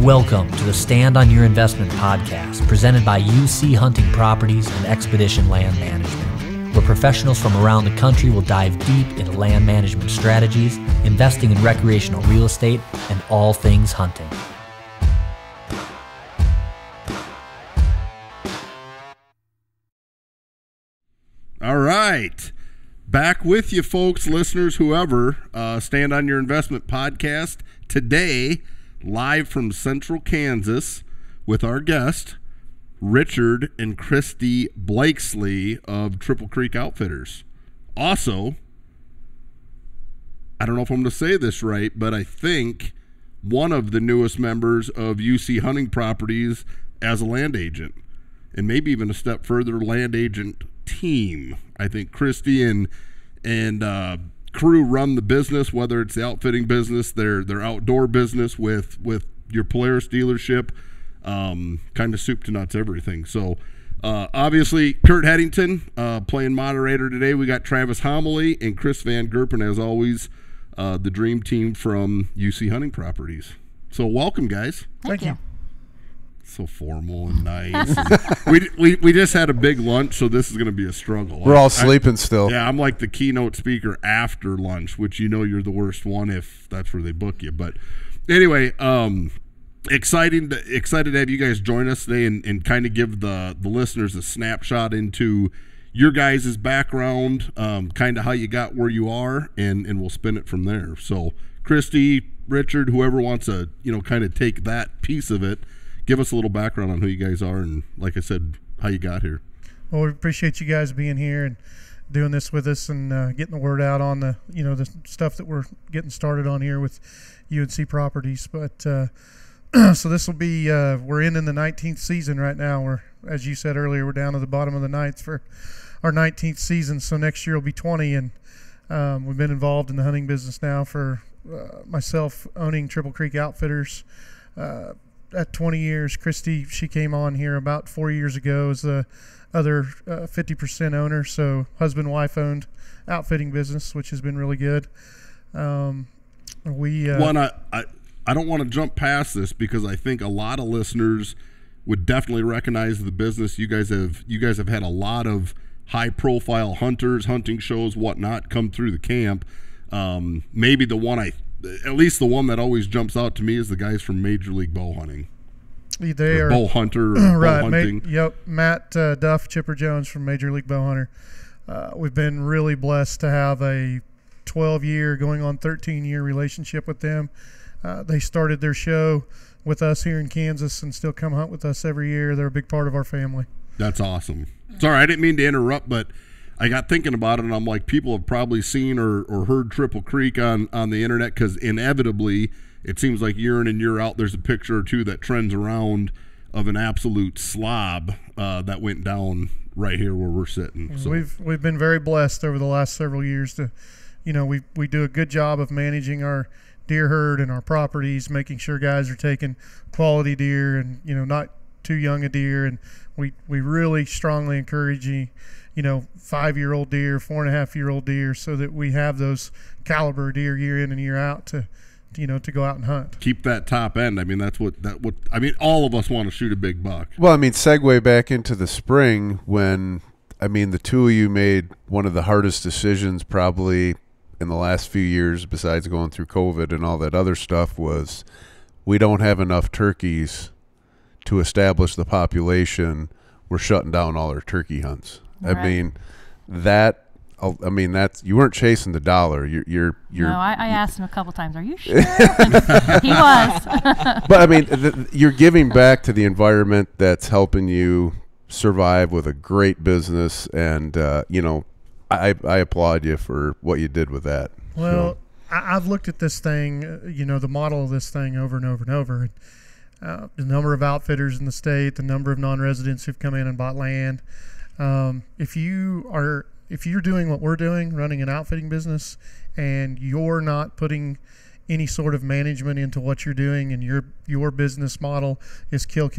Welcome to the Stand on Your Investment podcast, presented by UC Hunting Properties and Expedition Land Management, where professionals from around the country will dive deep into land management strategies, investing in recreational real estate, and all things hunting. All right. Back with you, folks, listeners, whoever. Stand on Your Investment podcast today, live from Central Kansas with our guest, Richard and Kristy Blakeslee of Triple Creek Outfitters. Also, I don't know if I'm going to say this right, but I think one of the newest members of UC Hunting Properties as a land agent, and maybe even a step further, land agent team. I think Kristy and crew run the business, whether it's the outfitting business, their outdoor business with your Polaris dealership, kind of soup to nuts, everything. So obviously Kurt Headington playing moderator today. We got Travis Homily and Chris Van Gerpen, as always, the dream team from UC Hunting Properties. So welcome, guys. Thank you. So formal and nice. And we just had a big lunch, so this is going to be a struggle. We're all sleeping still. Yeah, I'm like the keynote speaker after lunch, which you know you're the worst one if that's where they book you. But anyway, excited to have you guys join us today and kind of give the listeners a snapshot into your guys' background, kind of how you got where you are, and we'll spin it from there. So Kristy, Richard, whoever wants to kind of take that piece of it, give us a little background on who you guys are and, like I said, how you got here. Well, we appreciate you guys being here and doing this with us and getting the word out on the the stuff that we're getting started on here with UNC Properties. But so this will be we're in the 19th season right now. We're, as you said earlier, we're down to the bottom of the ninth for our 19th season. So next year will be 20, and we've been involved in the hunting business now for myself owning Triple Creek Outfitters. At 20 years. Kristy, she came on here about 4 years ago as the other 50% owner, so husband-wife owned outfitting business, which has been really good. I don't want to jump past this because I think a lot of listeners would definitely recognize the business. You guys have had a lot of high-profile hunters, hunting shows, whatnot, come through the camp. Maybe at least the one that always jumps out to me is the guys from Major League Bow Hunting. They are bow hunter, or right? Bow hunting. Matt Duff, Chipper Jones from Major League Bow Hunter. We've been really blessed to have a 12-year, going on 13-year relationship with them. They started their show with us here in Kansas and still come hunt with us every year. They're a big part of our family. That's awesome. Sorry, I didn't mean to interrupt, but I got thinking about it, and I'm like, people have probably seen or heard Triple Creek on the internet, because inevitably it seems like year in and year out there's a picture or two that trends around of an absolute slob that went down right here where we're sitting. So we've been very blessed over the last several years to, we do a good job of managing our deer herd and our properties, making sure guys are taking quality deer and not too young a deer, and we really strongly encourage you. 5-year-old deer, 4.5-year-old deer, so that we have those caliber deer year in and year out to go out and hunt. Keep that top end. I mean, all of us want to shoot a big buck. Well, I mean, segue back into the spring when, the two of you made one of the hardest decisions probably in the last few years, besides going through COVID and all that other stuff, was we don't have enough turkeys to establish the population. We're shutting down all our turkey hunts. Right. That's you weren't chasing the dollar. You're. No, I asked him a couple times. Are you sure? He was. But you're giving back to the environment that's helping you survive with a great business, and I applaud you for what you did with that. Well, I've looked at this thing, the model of this thing over and over and over. The number of outfitters in the state, the number of non-residents who've come in and bought land. If you're doing what we're doing, running an outfitting business, and you're not putting any sort of management into what you're doing, and your business model is kill,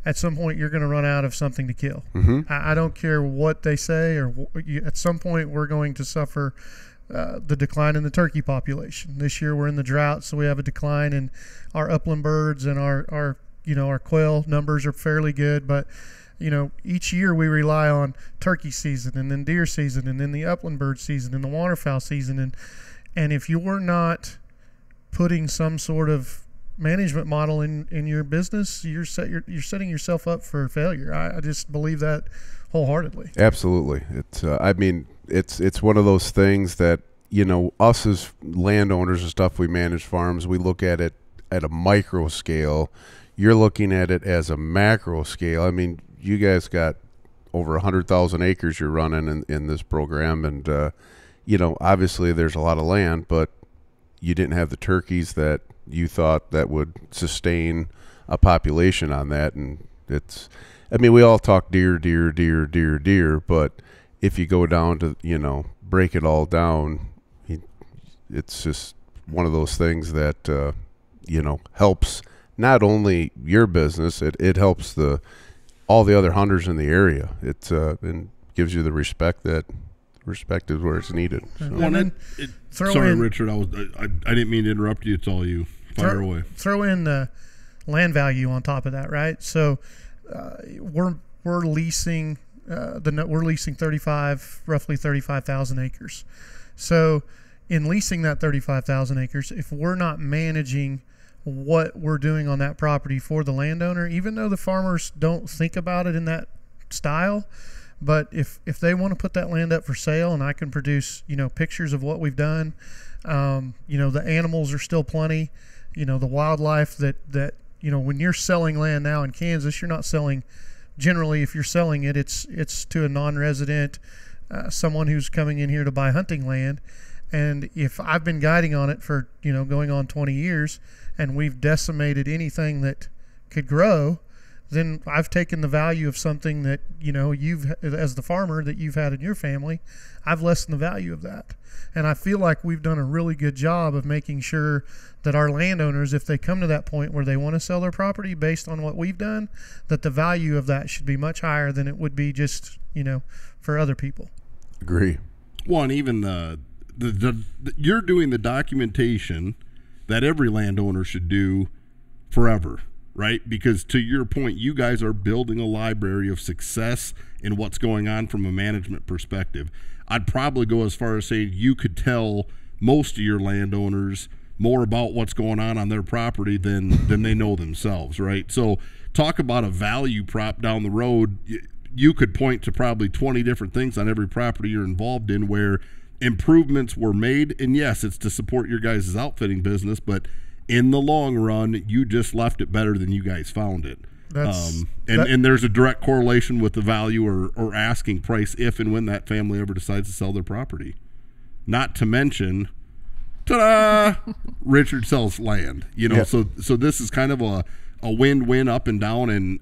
at some point you're going to run out of something to kill. Mm-hmm. I don't care what they say, or at some point we're going to suffer the decline in the turkey population. This year we're in the drought, so we have a decline in our upland birds, and our quail numbers are fairly good, but each year we rely on turkey season, and then deer season, and then the upland bird season, and the waterfowl season, and if you're not putting some sort of management model in your business, you're setting yourself up for failure. I just believe that wholeheartely. Absolutely. It's it's one of those things that us as landowners and stuff, we manage farms, we look at it at a micro scale. You're looking at it as a macro scale. I mean, you guys got over 100,000 acres you're running in this program, and obviously there's a lot of land, but you didn't have the turkeys that you thought that would sustain a population on that. And we all talk deer, but if you go down to, break it all down, it's just one of those things that, helps not only your business, it helps all the other hunters in the area. And gives you the respect is where it's needed. So. Sorry, Richard, I didn't mean to interrupt you. It's all you. Fire away. Throw in the land value on top of that, right? So we're leasing roughly 35,000 acres. So in leasing that 35,000 acres, if we're not managing what we're doing on that property for the landowner, even though the farmers don't think about it in that style, but if they want to put that land up for sale and I can produce, pictures of what we've done, the animals are still plenty, the wildlife that when you're selling land now in Kansas, you're not selling, generally if you're selling it, it's to a non-resident, someone who's coming in here to buy hunting land. And if I've been guiding on it for, going on 20 years and we've decimated anything that could grow, then I've taken the value of something that, you've, as the farmer, that you've had in your family, I've lessened the value of that. And I feel like we've done a really good job of making sure that our landowners, if they come to that point where they want to sell their property based on what we've done, that the value of that should be much higher than it would be just, for other people. Agree. Well, and even you're doing the documentation that every landowner should do forever, right? Because to your point, you guys are building a library of success in what's going on from a management perspective. I'd probably go as far as saying you could tell most of your landowners more about what's going on their property than they know themselves, right? So talk about a value prop down the road. You could point to probably 20 different things on every property you're involved in where improvements were made. And yes, it's to support your guys' outfitting business, but in the long run, you just left it better than you guys found it. And there's a direct correlation with the value or asking price if and when that family ever decides to sell their property. Not to mention, ta-da, Richard sells land. Yeah. So this is kind of a win-win up and down, and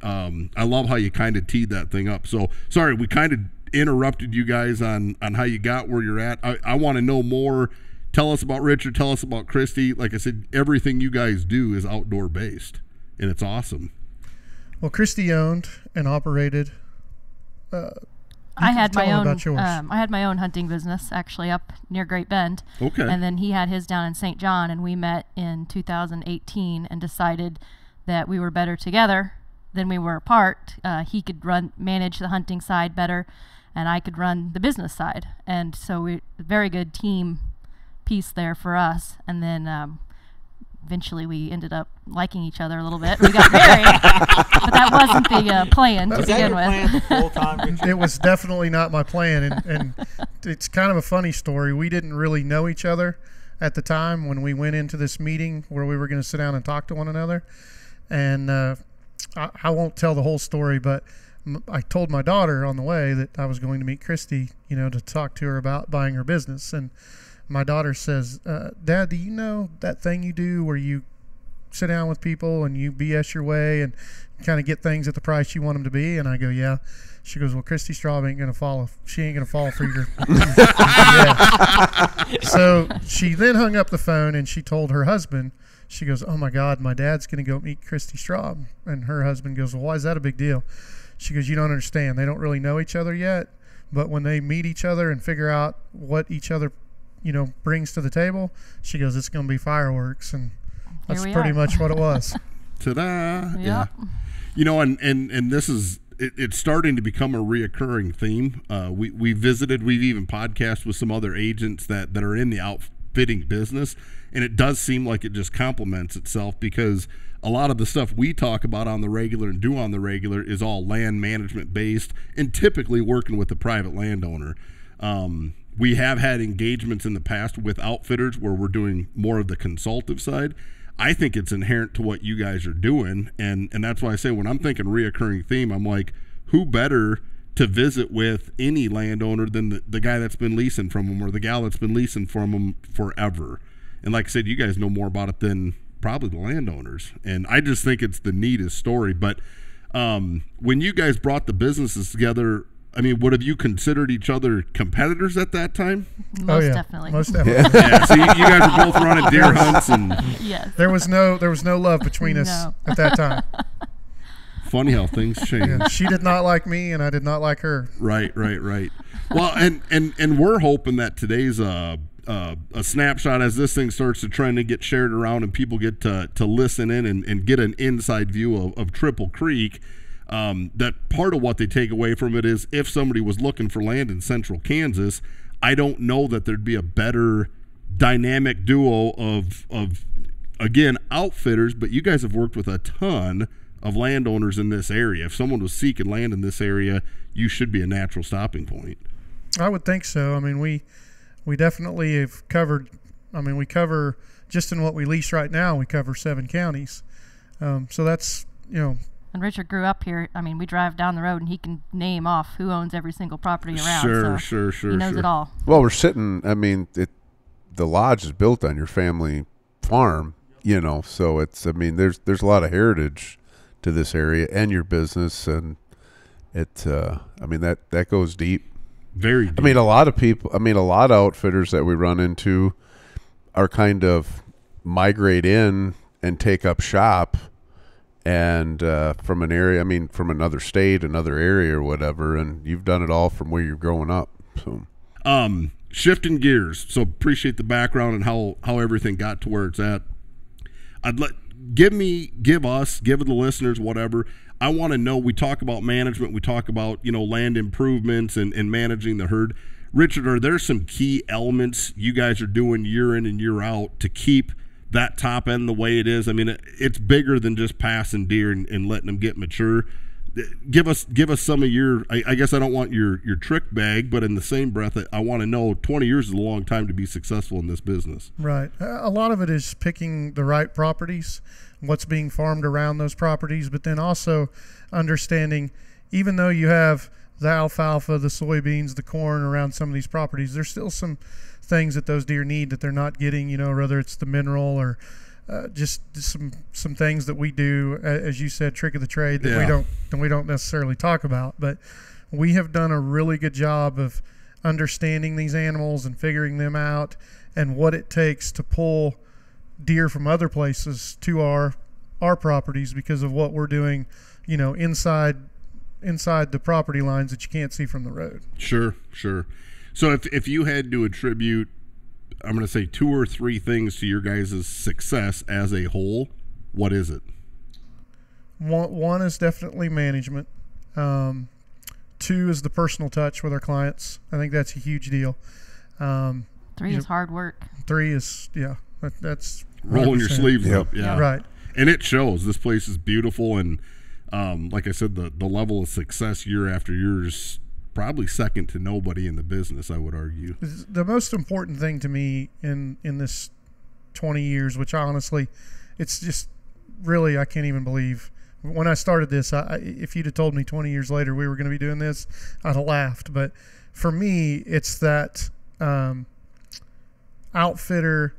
I love how you kind of teed that thing up. So sorry, we kind of interrupted you guys on how you got where you're at. I want to know more. Tell us about Richard. Tell us about Kristy. Like I said, everything you guys do is outdoor based, and it's awesome. Well, Kristy owned and operated. I had my own. I had my own hunting business actually up near Great Bend. Okay. And then he had his down in St. John, and we met in 2018 and decided that we were better together than we were apart. He could manage the hunting side better, and I could run the business side. And so we very good team piece there for us. And then eventually we ended up liking each other a little bit. We got married, but that wasn't the plan to begin with. Full-time? It was definitely not my plan, and it's kind of a funny story. We didn't really know each other at the time when we went into this meeting where we were going to sit down and talk to one another. And I won't tell the whole story, but I told my daughter on the way that I was going to meet Kristy, to talk to her about buying her business. And my daughter says, Dad, do you know that thing you do where you sit down with people and you BS your way and kind of get things at the price you want them to be? And I go, yeah. She goes, well, Kristy Straub ain't going to fall. She ain't going to fall for your yeah. So she then hung up the phone and she told her husband, she goes, oh my God, my dad's going to go meet Kristy Straub. And her husband goes, well, why is that a big deal? She goes, you don't understand. They don't really know each other yet. But when they meet each other and figure out what each other brings to the table, she goes, it's going to be fireworks. And that's we pretty are. much what it was. Ta-da! Yep. Yeah. And this is it's starting to become a reoccurring theme. We've even podcasted with some other agents that are in the outfitting business, and it does seem like it just complements itself, because a lot of the stuff we talk about on the regular and do on the regular is all land management based, and typically working with the private landowner. We have had engagements in the past with outfitters where we're doing more of the consultative side. I think it's inherent to what you guys are doing, and that's why I say when I'm thinking reoccurring theme, I'm like, who better to visit with any landowner than the guy that's been leasing from them, or the gal that's been leasing from them forever. And like I said, you guys know more about it than probably the landowners, and I just think it's the neatest story. But when you guys brought the businesses together, I mean, would have you considered each other competitors at that time? Most definitely. Most definitely. Yeah. So you guys were both running deer hunts, and Yes. There was no love between us No. at that time. funny how things change. Yeah, she did not like me, and I did not like her. Right. Well, and we're hoping that today's a snapshot, as this thing starts to trend and get shared around, and people get to listen in and get an inside view of Triple Creek. That part of what they take away from it is, if somebody was looking for land in central Kansas, I don't know that there'd be a better dynamic duo of again, outfitters, but you guys have worked with a ton of landowners in this area. If someone was seeking land in this area, you should be a natural stopping point. I would think so. I mean, we definitely have covered. I mean, we cover, just in what we lease right now, we cover 7 counties. So that's, And Richard grew up here. I mean, we drive down the road and he can name off who owns every single property around. Sure. He knows it all. Well, we're sitting, I mean, the lodge is built on your family farm, so it's, I mean, there's a lot of heritage to this area and your business, and I mean, that goes deep. Very deep. I mean, a lot of outfitters that we run into are kind of migrate in and take up shop, and from an area, I mean, from another state, another area or whatever, and you've done it all from where you're growing up. So shifting gears, so appreciate the background and how everything got to where it's at. Give the listeners whatever. I want to know, we talk about management, we talk about, land improvements and managing the herd. Richard, are there some key elements you guys are doing year in and year out to keep that top end the way it is? I mean, it's bigger than just passing deer and letting them get mature. Give us some of your, I guess I don't want your trick bag, but in the same breath, I want to know 20 years is a long time to be successful in this business. Right. A lot of it is picking the right properties, what's being farmed around those properties, but then also understanding, even though you have the alfalfa, the soybeans, the corn around some of these properties, there's still some things that those deer need that they're not getting, whether it's the mineral or just some things that we do, as you said, trick of the trade that we don't necessarily talk about. But we have done a really good job of understanding these animals and figuring them out and what it takes to pull deer from other places to our properties because of what we're doing, inside the property lines that you can't see from the road. Sure. So if you had to attribute, I'm going to say 2 or 3 things to your guys' success as a whole, what is it? One is definitely management. 2 is the personal touch with our clients. I think that's a huge deal. 3 is hard work. 3 is, that's rolling 100%. your sleeves up. Yeah. Right. And it shows. This place is beautiful, and like I said, the level of success year after year is probably second to nobody in the business, I would argue. The most important thing to me in this 20 years, which honestly, it's just really, I can't even believe. When I started this, if you'd have told me 20 years later we were going to be doing this, I'd have laughed. But for me, it's that outfitter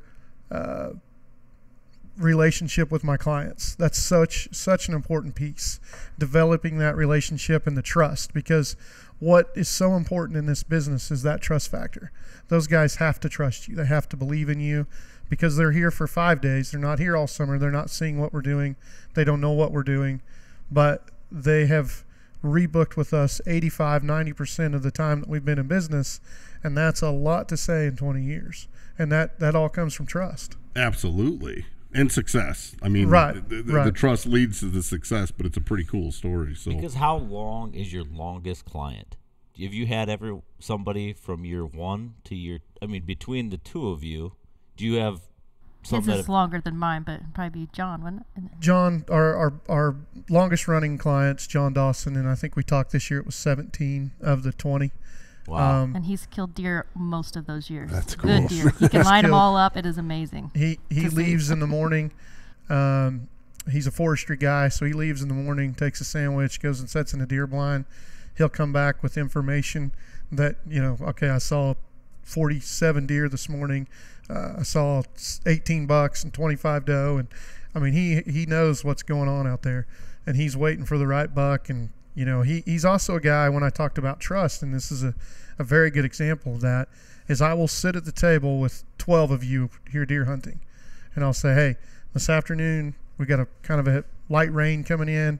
relationship with my clients. That's such an important piece, developing that relationship and the trust, because what is so important in this business is that trust factor. Those guys have to trust you. They have to believe in you because they're here for 5 days. They're not here all summer. They're not seeing what we're doing. They don't know what we're doing, but they have rebooked with us 85-90% of the time that we've been in business, and that's a lot to say in 20 years. And that all comes from trust. Absolutely. And success. I mean, the trust leads to the success, but it's a pretty cool story. So, because how long is your longest client? Have you had somebody from year one to between the two of you, do you have some his is longer than mine, but it'd probably be John, wouldn't it? John, our longest running clients, John Dawson, and I think we talked this year, it was 17 of the 20. Wow. And he's killed deer most of those years. That's cool. Good deer. He can line them all up. It is amazing. He leaves in the morning. He's a forestry guy, so he leaves in the morning, takes a sandwich, goes and sets in a deer blind. He'll come back with information that, okay, I saw 47 deer this morning. I saw 18 bucks and 25 doe. And I mean, he knows what's going on out there, and he's waiting for the right buck. And, he's also a guy, when I talked about trust, and this is a very good example of that, is I will sit at the table with 12 of you here deer hunting, and I'll say, hey, this afternoon we got a kind of a light rain coming in.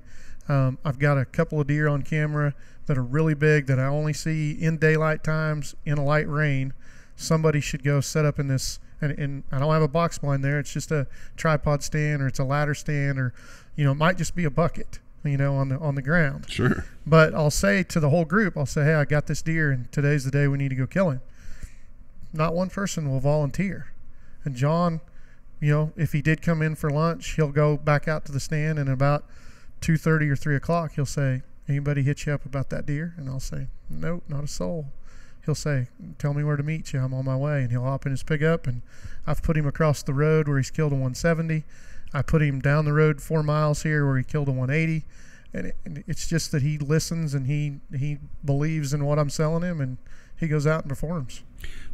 I've got a couple of deer on camera that are really big that I only see in daylight times in a light rain. Somebody should go set up in this, and I don't have a box blind there. It's just a tripod stand, or it's a ladder stand, or it might just be a bucket, on the ground. Sure. But I'll say to the whole group, I'll say, hey, I got this deer, and today's the day we need to go kill him. Not one person will volunteer. And John, if he did come in for lunch, he'll go back out to the stand, and about 2:30 or 3 o'clock, he'll say, anybody hit you up about that deer? And I'll say, nope, not a soul. He'll say, tell me where to meet you. I'm on my way. And he'll hop in his pickup, and I've put him across the road where he's killed a 170. I put him down the road 4 miles here where he killed a 180. And it's just that he listens, and he believes in what I'm selling him, and he goes out and performs.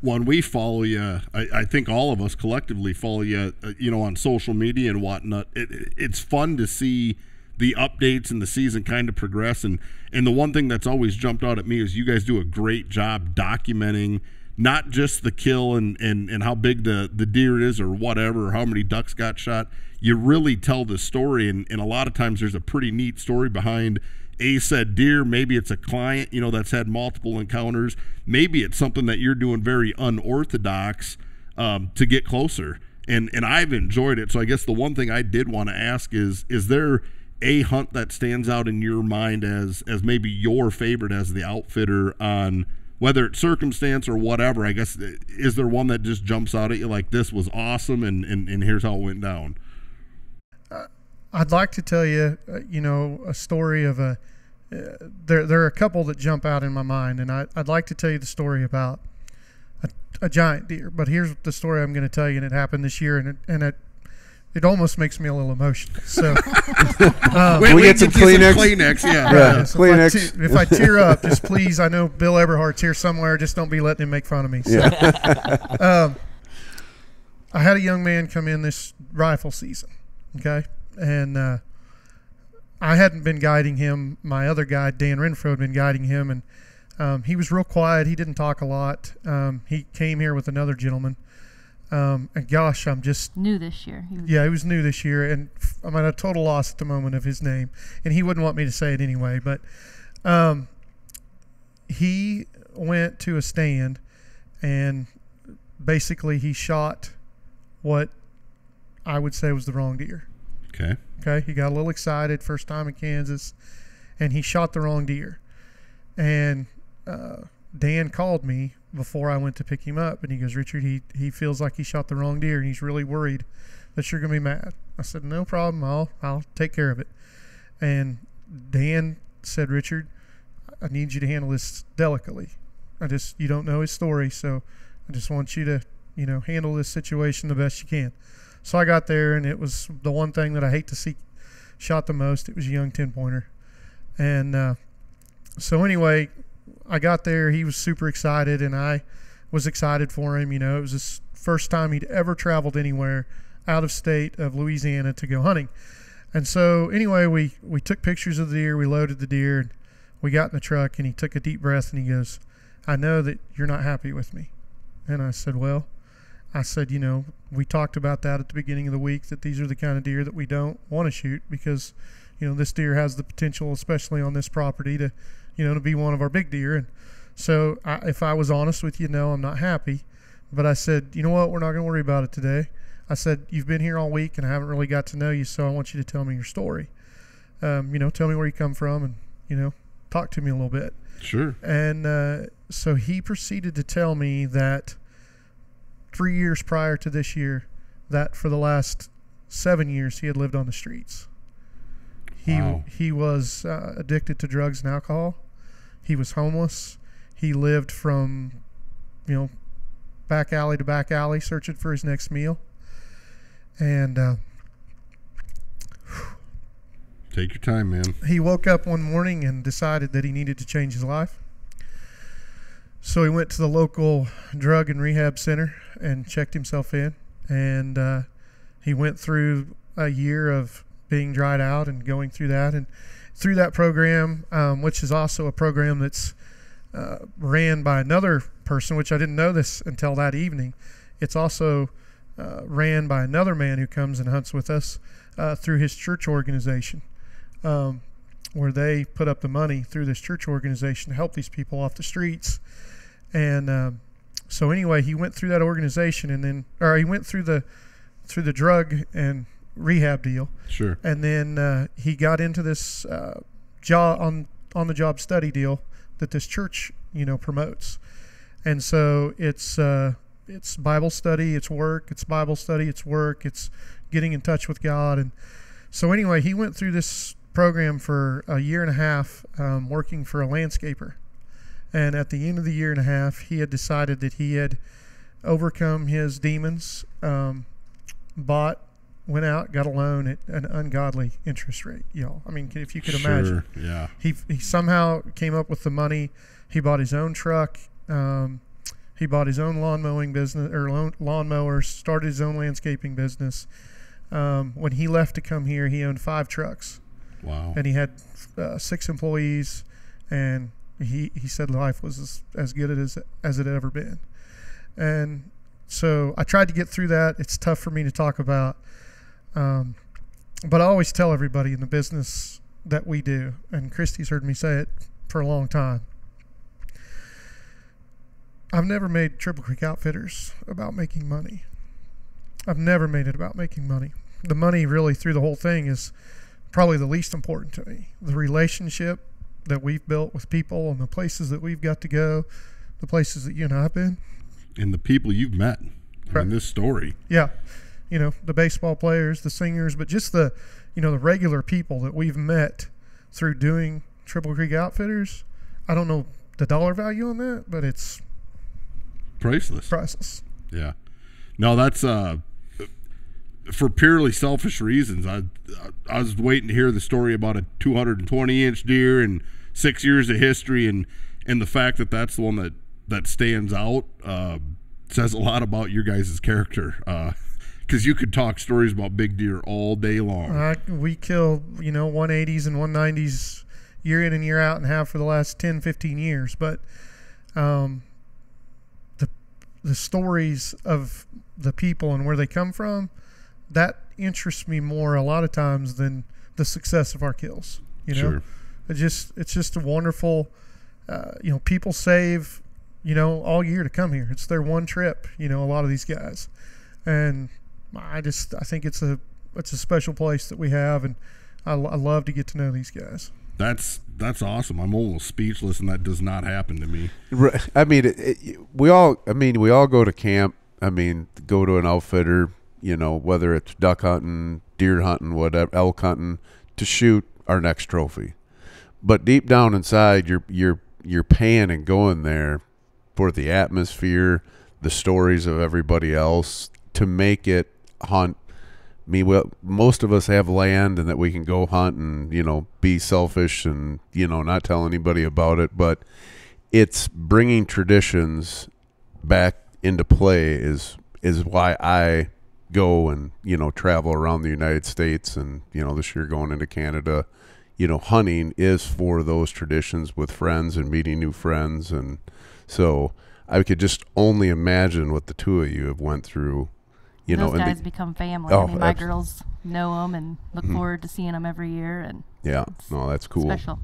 When we follow you, I think all of us collectively follow you, on social media and whatnot. It's fun to see the updates and the season kind of progress. And the one thing that's always jumped out at me is you guys do a great job documenting not just the kill and how big the deer is or whatever, or how many ducks got shot. You really tell the story, and a lot of times there's a pretty neat story behind a said deer. Maybe it's a client, that's had multiple encounters. Maybe it's something that you're doing very unorthodox to get closer. And I've enjoyed it. So I guess the one thing I did want to ask is there a hunt that stands out in your mind as maybe your favorite as the outfitter, on whether it's circumstance or whatever? I guess, is there one that just jumps out at you like, this was awesome, and here's how it went down? I'd like to tell you, a story of there are a couple that jump out in my mind, and I'd like to tell you the story about a giant deer. But here's the story I'm going to tell you, and it happened this year, and it almost makes me a little emotional. So we get some Kleenex. Kleenex, yeah. So Kleenex. If I tear up, just please. I know Bill Eberhardt's here somewhere. Just don't be letting him make fun of me. So, Yeah. I had a young man come in this rifle season. Okay. And I hadn't been guiding him. My other guy, Dan Renfro, had been guiding him, and he was real quiet. He didn't talk a lot. He came here with another gentleman. And gosh, I'm just new this year. He was new this year, and I'm at a total loss at the moment of his name, and he wouldn't want me to say it anyway. But he went to a stand, and basically he shot what I would say was the wrong deer. Okay. He got a little excited, first time in Kansas, and he shot the wrong deer. And Dan called me before I went to pick him up, and he goes, Richard, he feels like he shot the wrong deer, and he's really worried that you're going to be mad. I said, no problem. I'll take care of it. And Dan said, Richard, I need you to handle this delicately. You don't know his story, so I just want you to, handle this situation the best you can. So I got there, and it was the one thing that I hate to see shot the most. It was a young 10-pointer. And so anyway, I got there. He was super excited, and I was excited for him. It was his first time he'd ever traveled anywhere out of state of Louisiana to go hunting. And so anyway, we took pictures of the deer. We loaded the deer, and we got in the truck, and he took a deep breath, and he goes, I know that you're not happy with me. And I said, well, I said, we talked about that at the beginning of the week, that these are the kind of deer that we don't want to shoot because, this deer has the potential, especially on this property, to, to be one of our big deer. And so if I was honest with you, no, I'm not happy. But I said, you know what, we're not going to worry about it today. I said, you've been here all week and I haven't really got to know you, so I want you to tell me your story. Tell me where you come from and, talk to me a little bit. Sure. And so he proceeded to tell me that 3 years prior to this year, that for the last 7 years he had lived on the streets. He was addicted to drugs and alcohol. He was homeless. He lived from, back alley to back alley searching for his next meal. And take your time, man. He woke up one morning and decided that he needed to change his life. So he went to the local drug and rehab center and checked himself in. And he went through a year of being dried out and going through that. And through that program, which is also a program that's ran by another person, which I didn't know this until that evening. It's also ran by another man who comes and hunts with us through his church organization, where they put up the money through this church organization to help these people off the streets. And so anyway, he went through that organization, he went through the drug and rehab deal. Sure. And then he got into this on the job study deal that this church promotes. And so it's Bible study, it's work, it's Bible study, it's work, it's getting in touch with God. And so anyway, he went through this program for a year and a half, working for a landscaper. And at the end of the year and a half, he had decided that he had overcome his demons, went out, got a loan at an ungodly interest rate, y'all. I mean, if you could imagine. Yeah. He somehow came up with the money. He bought his own truck. He bought his own lawn mowing business, or lawn mowers, started his own landscaping business. When he left to come here, he owned 5 trucks. Wow. And he had 6 employees, and he said life was as good as it had ever been. And so I tried to get through that. It's tough for me to talk about. But I always tell everybody in the business that we do, and Kristy's heard me say it for a long time, I've never made Triple Creek Outfitters about making money. I've never made it about making money. The money really through the whole thing is probably the least important to me. The relationship that we've built with people and the places that we've got to go, the places that you and I have been. And the people you've met in this story. Yeah. The baseball players, the singers, but just the regular people that we've met through doing Triple Creek Outfitters. I don't know the dollar value on that, but it's priceless. Yeah. No, that's for purely selfish reasons. I was waiting to hear the story about a 220-inch deer and 6 years of history, and the fact that that's the one that stands out says a lot about your guys' character. Because you could talk stories about big deer all day long. We kill, 180s and 190s year in and year out and have for the last 10, 15 years. But the stories of the people and where they come from, that interests me more a lot of times than the success of our kills. Sure. It's just a wonderful, people save, all year to come here. It's their one trip, a lot of these guys. And I think it's a special place that we have, and I love to get to know these guys. That's awesome. I'm almost speechless, and that does not happen to me. I mean, we all go to camp. I mean, go to an outfitter, whether it's duck hunting, deer hunting, whatever, elk hunting, to shoot our next trophy. But deep down inside, you're paying and going there for the atmosphere, the stories of everybody else, to make it hunt. Most of us have land and that we can go hunt and, be selfish and, not tell anybody about it. But it's bringing traditions back into play is why I go and, travel around the United States, and, this year going into Canada. Hunting is for those traditions with friends and meeting new friends. And so I could just only imagine what the two of you have went through. Those guys become family. Oh, I mean, my girls know them and look forward to seeing them every year. And yeah, no, that's cool. Special.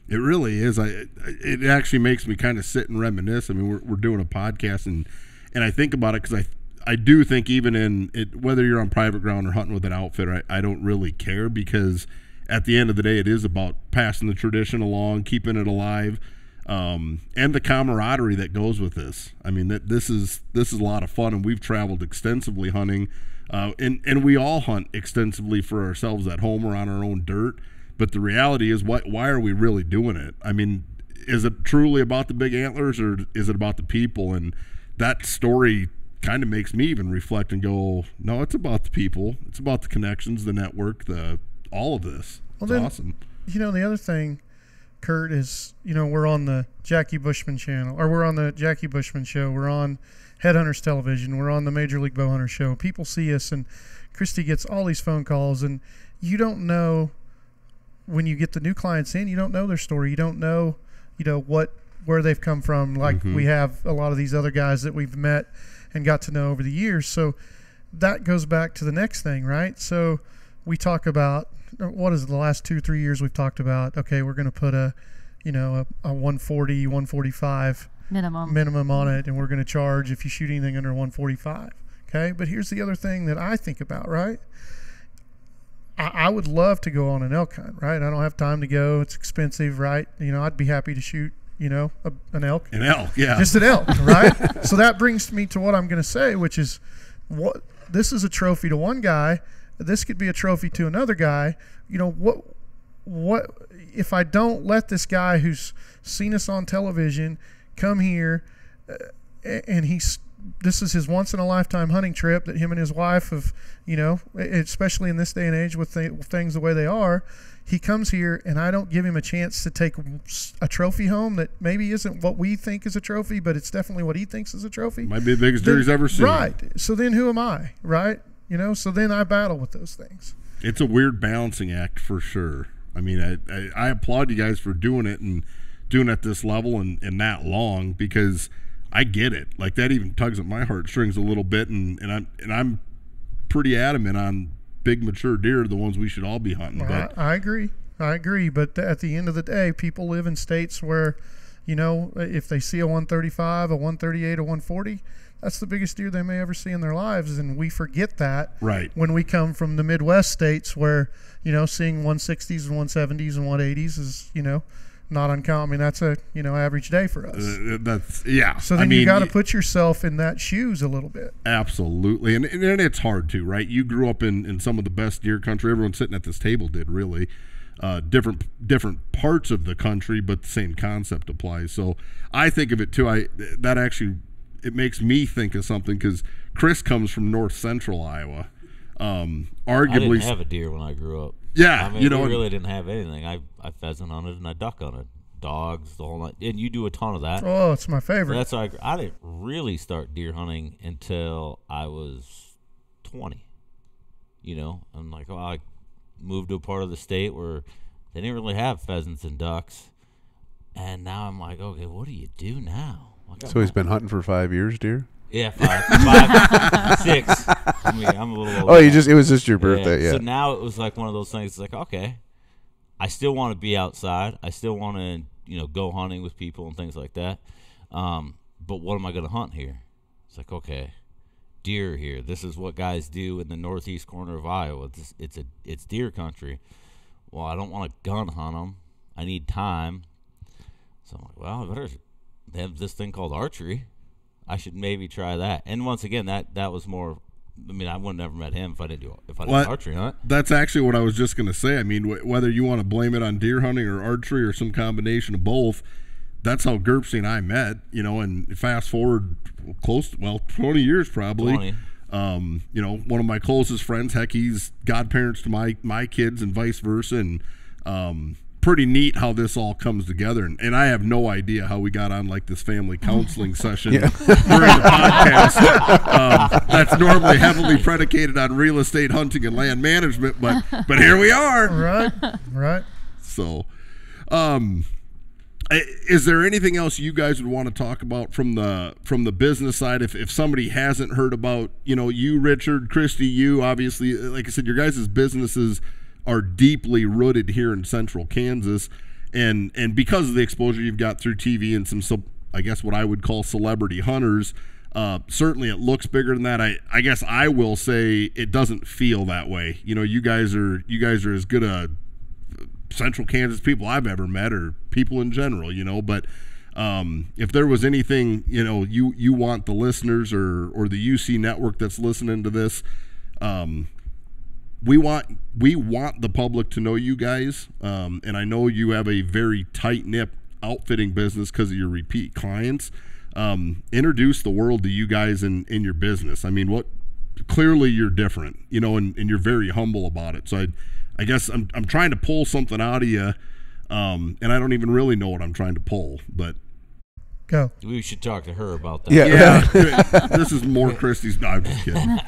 It really is. It actually makes me kind of sit and reminisce. I mean, we're doing a podcast, and I think about it because I do think even in it, whether you're on private ground or hunting with an outfitter, I don't really care, because at the end of the day, it is about passing the tradition along, keeping it alive, and the camaraderie that goes with this. I mean, this is a lot of fun, and we've traveled extensively hunting, and we all hunt extensively for ourselves at home or on our own dirt. But the reality is, why are we really doing it? I mean, is it truly about the big antlers, or is it about the people? And that story kind of makes me even reflect and go, no, it's about the people. It's about the connections, the network, all of this. Well, it's awesome. The other thing, Kurt, is, we're on the Jackie Bushman channel, or we're on the Jackie Bushman show. We're on Headhunters Television. We're on the Major League Bowhunter show. People see us, and Kristy gets all these phone calls, and you don't know. When you get the new clients in, you don't know their story. You don't know, where they've come from. Like we have a lot of these other guys that we've met and got to know over the years. So that goes back to the next thing, right? So we talk about, what is it, the last 2-3 years we've talked about, okay, we're going to put a 140, 145 minimum on it, and we're going to charge if you shoot anything under 145. Okay, but here's the other thing that I think about, right? I would love to go on an elk hunt, right? I don't have time to go. It's expensive, right? I'd be happy to shoot, an elk. An elk, yeah. Just an elk, right? So that brings me to what I'm going to say, which is, this is a trophy to one guy. This could be a trophy to another guy. What if I don't let this guy who's seen us on television come here, and this is his once-in-a-lifetime hunting trip that him and his wife have, especially in this day and age with things the way they are, he comes here and I don't give him a chance to take a trophy home that maybe isn't what we think is a trophy, but it's definitely what he thinks is a trophy. Might be the biggest deer he's ever seen. Right. So then who am I, right? So then I battle with those things. It's a weird balancing act for sure. I mean, I applaud you guys for doing it and doing it at this level and that long, because I get it. Like, that even tugs at my heartstrings a little bit, and I'm pretty adamant on big mature deer, the ones we should all be hunting. Well, but I agree. But at the end of the day, people live in states where, if they see a 135, a 138, a 140, that's the biggest deer they may ever see in their lives, and we forget that. Right. When we come from the Midwest states where, seeing 160s and 170s and 180s is, not uncommon. I mean, that's a average day for us. So then you got to put yourself in that shoes a little bit. Absolutely, and it's hard too, right? You grew up in some of the best deer country. Everyone sitting at this table did, really. Different parts of the country, but the same concept applies. So I think of it too. It makes me think of something, because Chris comes from north central Iowa. Arguably, I didn't have a deer when I grew up. Yeah, I mean, we really didn't have anything. I pheasant hunted and I duck hunted, dogs, the whole night. And you do a ton of that. Oh, it's my favorite. So that's why I didn't really start deer hunting until I was 20. I'm like, I moved to a part of the state where they didn't really have pheasants and ducks, and now I'm like, okay, what do you do now? So he's been hunting for 5 years, deer? Yeah, 5, 6. I mean, I'm a little older. Oh, it was just your birthday, yeah. So now it was like one of those things. It's like, okay, I still want to be outside. I still want to, go hunting with people and things like that. But what am I going to hunt here? It's like, okay, deer here. This is what guys do in the northeast corner of Iowa. It's deer country. Well, I don't want to gun hunt them. I need time. So I'm like, well, I better have this thing called archery. I should maybe try that. And once again, that was more. I mean, I would have never met him if I didn't archery hunt. That's actually what I was just going to say. I mean, whether you want to blame it on deer hunting or archery or some combination of both, that's how Gerpsy and I met. And fast forward 20 years probably. 20. One of my closest friends, heck, he's godparents to my kids and vice versa, and pretty neat how this all comes together, and I have no idea how we got on like this family counseling session during the podcast. That's normally heavily predicated on real estate, hunting, and land management, but here we are. Right. So, Is there anything else you guys would want to talk about from the business side? If somebody hasn't heard about, you, Richard, Kristy, you, obviously, like I said, your guys' businesses are deeply rooted here in central Kansas. And because of the exposure you've got through TV and some, I guess what I would call celebrity hunters, certainly it looks bigger than that. I guess I will say it doesn't feel that way. You guys are as good a central Kansas people I've ever met, or people in general, but if there was anything, you want the listeners or the UC network that's listening to this, we want the public to know you guys, and I know you have a very tight-knit outfitting business because of your repeat clients. Introduce the world to you guys in your business. I mean, clearly you're different, and you're very humble about it. So I guess I'm trying to pull something out of you, and I don't even really know what I'm trying to pull, but go. We should talk to her about that. Yeah. This is more Kristy's. No, I'm just kidding.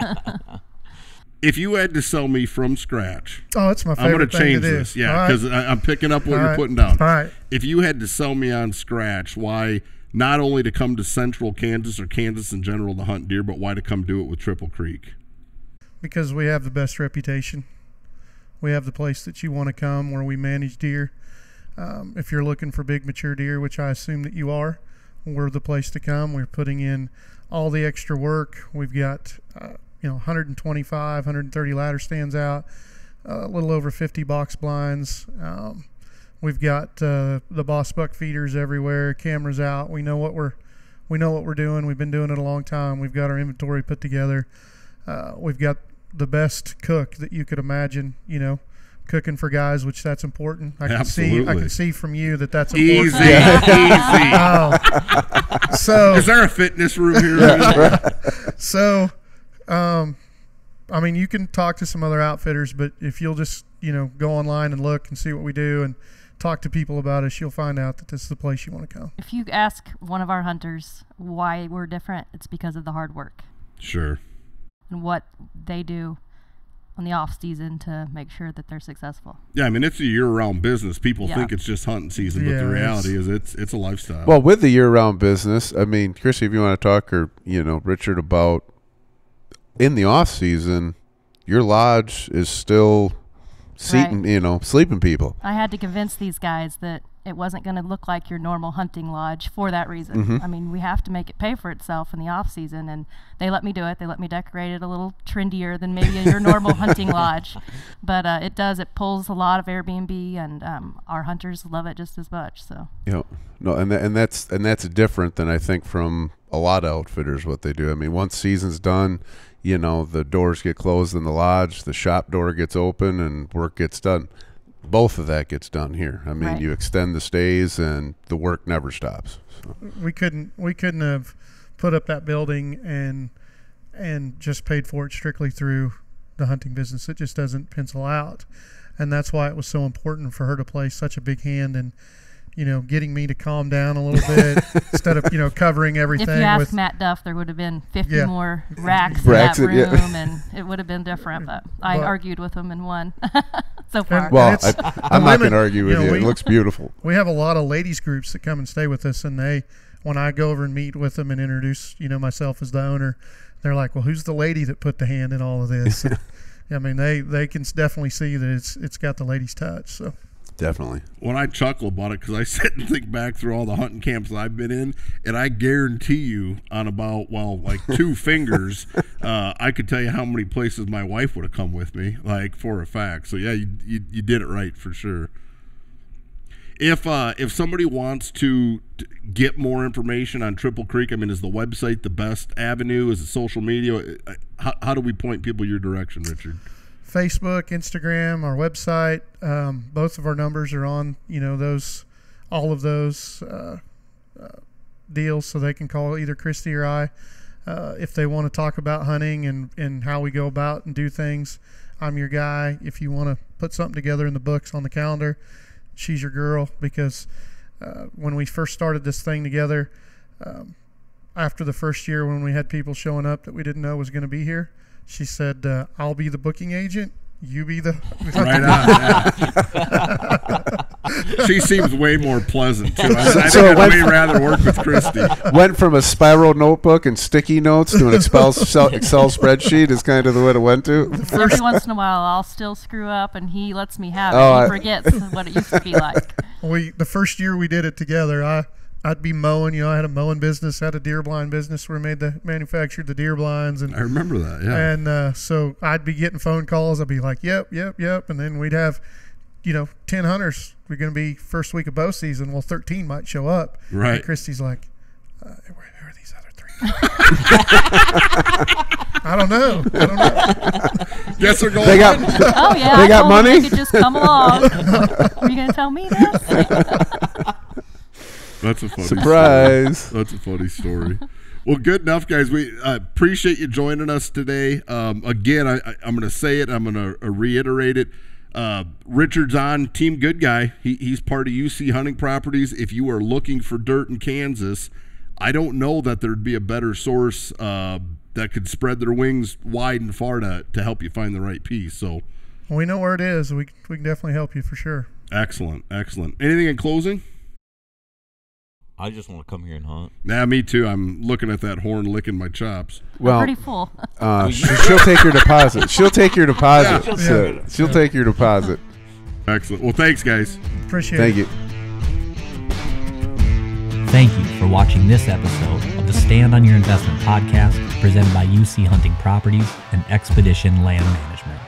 If you had to sell me from scratch, it's my favorite I'm going to change thing to this. do. Yeah, because I'm picking up what you're putting down. All right. If you had to sell me on scratch, why not only to come to central Kansas or Kansas in general to hunt deer, but why to come do it with Triple Creek? Because we have the best reputation. We have the place that you want to come where we manage deer. If you're looking for big mature deer, which I assume that you are, we're the place to come. We're putting in all the extra work. We've got 125, 130 ladder stands out, a little over 50 box blinds. We've got the Boss Buck feeders everywhere, cameras out. We know what we're doing. We've been doing it a long time. We've got our inventory put together. We've got the best cook that you could imagine, cooking for guys, which that's important. I can see from you that that's important. Easy. So is there a fitness room here? So, I mean, you can talk to some other outfitters, but if you'll just, go online and look and see what we do and talk to people about us, you'll find out that this is the place you want to come. If you ask one of our hunters why we're different, it's because of the hard work. Sure. And what they do on the off season to make sure that they're successful. Yeah, I mean, it's a year-round business. People think it's just hunting season, but the reality is it's a lifestyle. Well, with the year-round business, I mean, Kristy, if you want to talk, or Richard, about in the off season, your lodge is still seating, sleeping people. I had to convince these guys that it wasn't going to look like your normal hunting lodge for that reason. Mm-hmm. I mean, we have to make it pay for itself in the off season, and they let me do it. They let me decorate it a little trendier than maybe your normal hunting lodge, but it pulls a lot of Airbnb, and our hunters love it just as much. So no, and that's different than I think from a lot of outfitters what they do. I mean, once season's done, the doors get closed in the lodge, the shop door gets open, and work gets done. Both of that gets done here. I mean, you extend the stays, and the work never stops. So. We couldn't have put up that building and just paid for it strictly through the hunting business. It just doesn't pencil out, and that's why it was so important for her to play such a big hand in, getting me to calm down a little bit instead of covering everything. If you asked Matt Duff, there would have been 50 more racks in that room, and it would have been different. But I argued with him and won. So far. Well, I'm not going to argue with you. It looks beautiful. We have a lot of ladies groups that come and stay with us, and when I go over and meet with them and introduce, myself as the owner, they're like, "Well, who's the lady that put the hand in all of this?" I mean, they can definitely see that it's got the ladies' touch. So. Definitely. When I chuckle about it, because I sit and think back through all the hunting camps that I've been in, and I guarantee you on about, like 2 fingers, I could tell you how many places my wife would have come with me, like for a fact. So, yeah, you did it right for sure. If somebody wants to get more information on Triple Creek, I mean, is the website the best avenue? Is it social media? How do we point people your direction, Richard? Facebook, Instagram, our website. Both of our numbers are on, all of those deals, so they can call either Kristy or I if they want to talk about hunting and how we go about and do things. I'm your guy. If you want to put something together in the books on the calendar, she's your girl, because when we first started this thing together, after the first year when we had people showing up that we didn't know was going to be here, she said, I'll be the booking agent you be the Right on. Yeah. She seems way more pleasant, too. I So think I'd way rather work with Kristy. Went from a spiral notebook and sticky notes to an Excel spreadsheet is kind of the way it went to. Every once in a while, I'll still screw up, and he lets me have it. Oh, He forgets what it used to be like. The first year we did it together, I'd be mowing. I had a mowing business, had a deer blind business where we manufactured the deer blinds, and I remember that. Yeah. And so I'd be getting phone calls. I'd be like, "Yep," and then we'd have, 10 hunters. We're going to be first week of bow season. Well, 13 might show up. Right. And Kristy's like, where are these other 3? I don't know. Guess they're going. They got. Oh yeah, They I got told him money? They could just come along. Are you going to tell me this? That's a funny Surprise. story. That's a funny story. Well, good enough, guys. We appreciate you joining us today. Again, I'm going to say it. I'm going to reiterate it. Richard's on Team Good Guy. He's part of UC Hunting Properties. If you are looking for dirt in Kansas, I don't know that there'd be a better source that could spread their wings wide and far to help you find the right piece. So We know where it is. We can definitely help you for sure. excellent. Anything in closing? I just want to come here and hunt. Nah, me too. I'm looking at that horn licking my chops. Well, Pretty full. she'll take your deposit. She'll take your deposit. Yeah. She'll take your deposit. Excellent. Well, thanks, guys. Appreciate Thank it. you. Thank you for watching this episode of the Stand on Your Investment podcast presented by UC Hunting Properties and Expedition Land Management.